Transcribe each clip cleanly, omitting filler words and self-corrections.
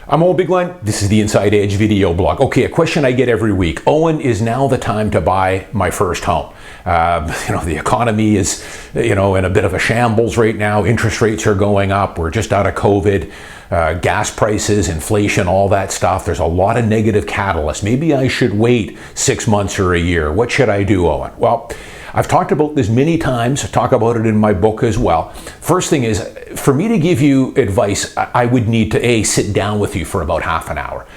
I'm Owen Bigland. This is the Inside Edge video blog. Okay, a question I get every week. Owen, is now the time to buy my first home? The economy is, in a bit of a shambles right now. Interest rates are going up. We're just out of COVID. Gas prices, inflation, all that stuff. There's a lot of negative catalysts. Maybe I should wait 6 months or a year. What should I do, Owen? Well, I've talked about this many times. I talk about it in my book as well. First thing is, for me to give you advice, I would need to sit down with you for about half an hour.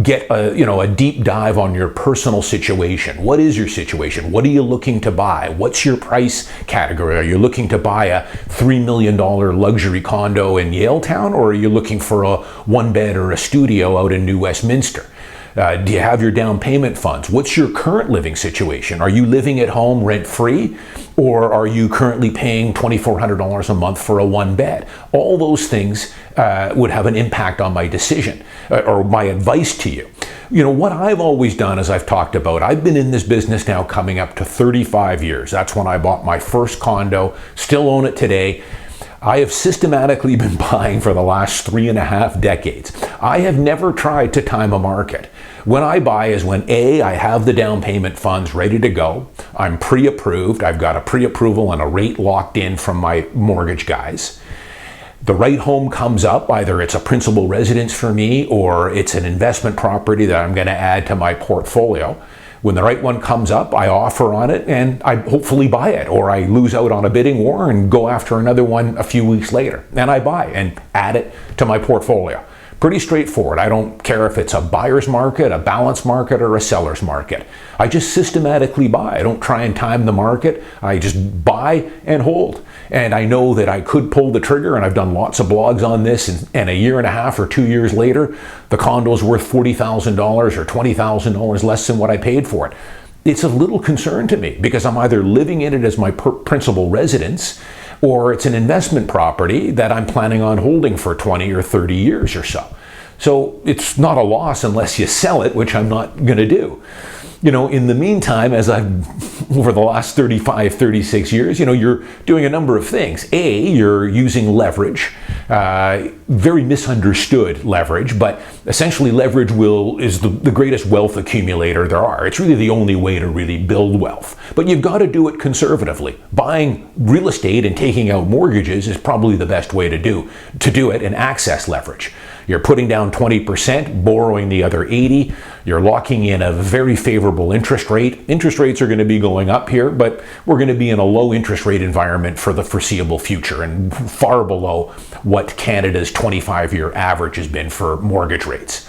Get a deep dive on your personal situation. What is your situation? What are you looking to buy? What's your price category? Are you looking to buy a $3 million luxury condo in Yaletown, or are you looking for a one bed or a studio out in New Westminster? Do you have your down payment funds? What's your current living situation? Are you living at home rent-free, or are you currently paying $2,400 a month for a one bed? All those things would have an impact on my decision or my advice to you. What I've always done, as I've talked about, I've been in this business now coming up to 35 years. That's when I bought my first condo, still own it today. I have systematically been buying for the last 3.5 decades. I have never tried to time a market. When I buy is when I have the down payment funds ready to go. I'm pre-approved. I've got a pre-approval and a rate locked in from my mortgage guys. The right home comes up, either it's a principal residence for me or it's an investment property that I'm going to add to my portfolio. When the right one comes up, I offer on it and I hopefully buy it, or I lose out on a bidding war and go after another one a few weeks later. And I buy and add it to my portfolio. Pretty straightforward. I don't care if it's a buyer's market, a balanced market, or a seller's market. I just systematically buy. I don't try and time the market. I just buy and hold. And I know that I could pull the trigger, and I've done lots of blogs on this, and a year and a half or 2 years later, the condo's worth $40,000 or $20,000 less than what I paid for it. It's a little concern to me because I'm either living in it as my principal residence, or it's an investment property that I'm planning on holding for 20 or 30 years or so. So it's not a loss unless you sell it, which I'm not going to do. In the meantime, as I've, over the last 35, 36 years, you're doing a number of things. You're using leverage, very misunderstood leverage, but essentially leverage is the greatest wealth accumulator there are. It's really the only way to really build wealth. But you've got to do it conservatively. Buying real estate and taking out mortgages is probably the best way to do it and access leverage. You're putting down 20%, borrowing the other 80%. You're locking in a very favorable interest rate. Interest rates are going to be going up here, but we're going to be in a low interest rate environment for the foreseeable future and far below what Canada's 25-year average has been for mortgage rates.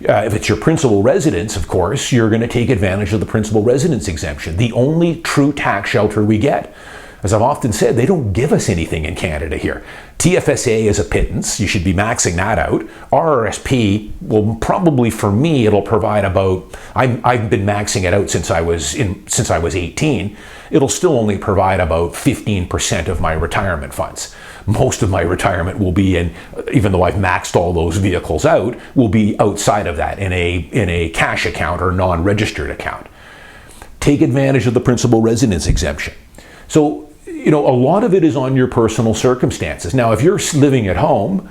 If it's your principal residence, of course, you're going to take advantage of the principal residence exemption, the only true tax shelter we get. As I've often said, they don't give us anything in Canada here. TFSA is a pittance. You should be maxing that out. RRSP, well, probably for me, it'll provide about, I've been maxing it out since I was 18. It'll still only provide about 15% of my retirement funds. Most of my retirement will be in, even though I've maxed all those vehicles out, will be outside of that in a cash account or non-registered account. Take advantage of the principal residence exemption. So, a lot of it is on your personal circumstances. Now, if you're living at home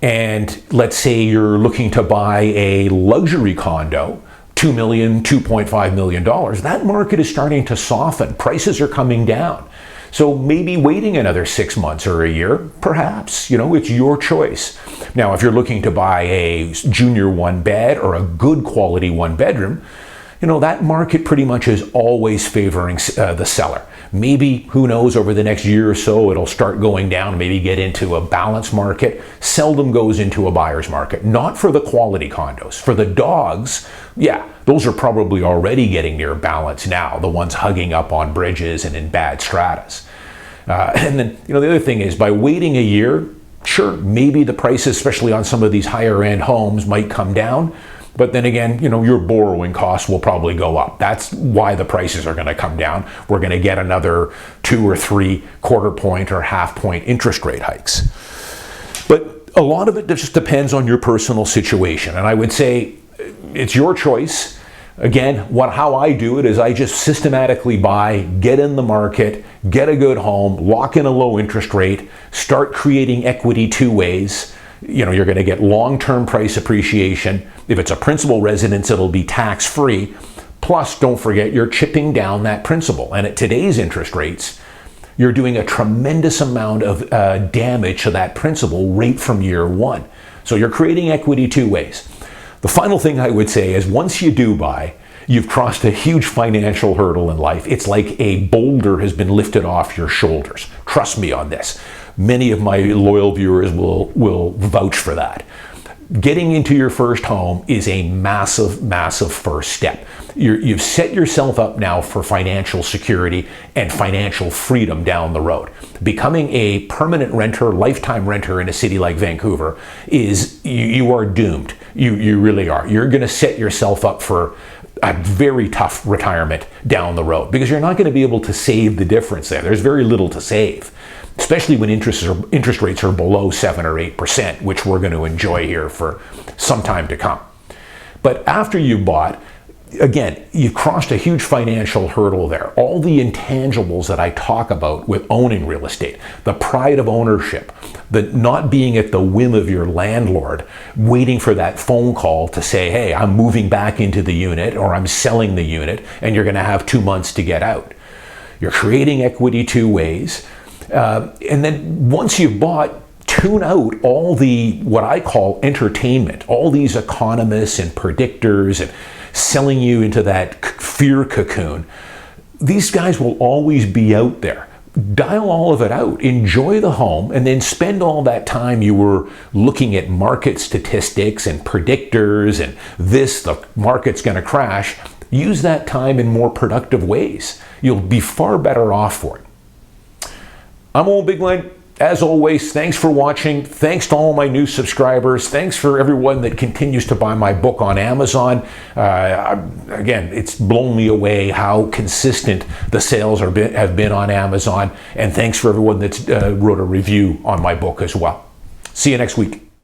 and let's say you're looking to buy a luxury condo, $2 million, $2.5 million, that market is starting to soften. Prices are coming down. So maybe waiting another 6 months or a year, perhaps, it's your choice. Now, if you're looking to buy a junior one bed or a good quality one bedroom, that market pretty much is always favoring the seller. Maybe, who knows, over the next year or so, it'll start going down, maybe get into a balanced market. Seldom goes into a buyer's market. Not for the quality condos. For the dogs, yeah, those are probably already getting near balance now, the ones hugging up on bridges and in bad stratas. And then, the other thing is, by waiting a year, sure, maybe the prices, especially on some of these higher end homes, might come down. But then again, your borrowing costs will probably go up. That's why the prices are going to come down. We're going to get another 2 or 3 quarter point or half point interest rate hikes. But a lot of it just depends on your personal situation. And I would say it's your choice. Again, how I do it is I just systematically buy, get in the market, get a good home, lock in a low interest rate, start creating equity 2 ways. You're going to get long-term price appreciation. If it's a principal residence, it'll be tax-free. Plus, don't forget, you're chipping down that principal. And at today's interest rates, you're doing a tremendous amount of damage to that principal right from year one. So you're creating equity two ways. The final thing I would say is once you do buy, you've crossed a huge financial hurdle in life. It's like a boulder has been lifted off your shoulders. Trust me on this. Many of my loyal viewers will vouch for that. Getting into your first home is a massive, massive first step. You've set yourself up now for financial security and financial freedom down the road. Becoming a permanent renter, lifetime renter in a city like Vancouver is, you are doomed. You really are. You're going to set yourself up for a very tough retirement down the road because you're not going to be able to save the difference there. There's very little to save, especially when interest rates are below 7 or 8%, which we're going to enjoy here for some time to come. But after you bought, again, you've crossed a huge financial hurdle there. All the intangibles that I talk about with owning real estate, the pride of ownership, the not being at the whim of your landlord, waiting for that phone call to say, hey, I'm moving back into the unit or I'm selling the unit and you're going to have 2 months to get out. You're creating equity two ways. And then once you've bought, tune out all the, what I call entertainment, all these economists and predictors and selling you into that fear cocoon. These guys will always be out there. Dial all of it out. Enjoy the home and then spend all that time you were looking at market statistics and predictors and the market's going to crash. Use that time in more productive ways. You'll be far better off for it. I'm Owen Bigland. As always, thanks for watching. Thanks to all my new subscribers. Thanks for everyone that continues to buy my book on Amazon. Again, it's blown me away how consistent the sales have been on Amazon. And thanks for everyone that's wrote a review on my book as well. See you next week.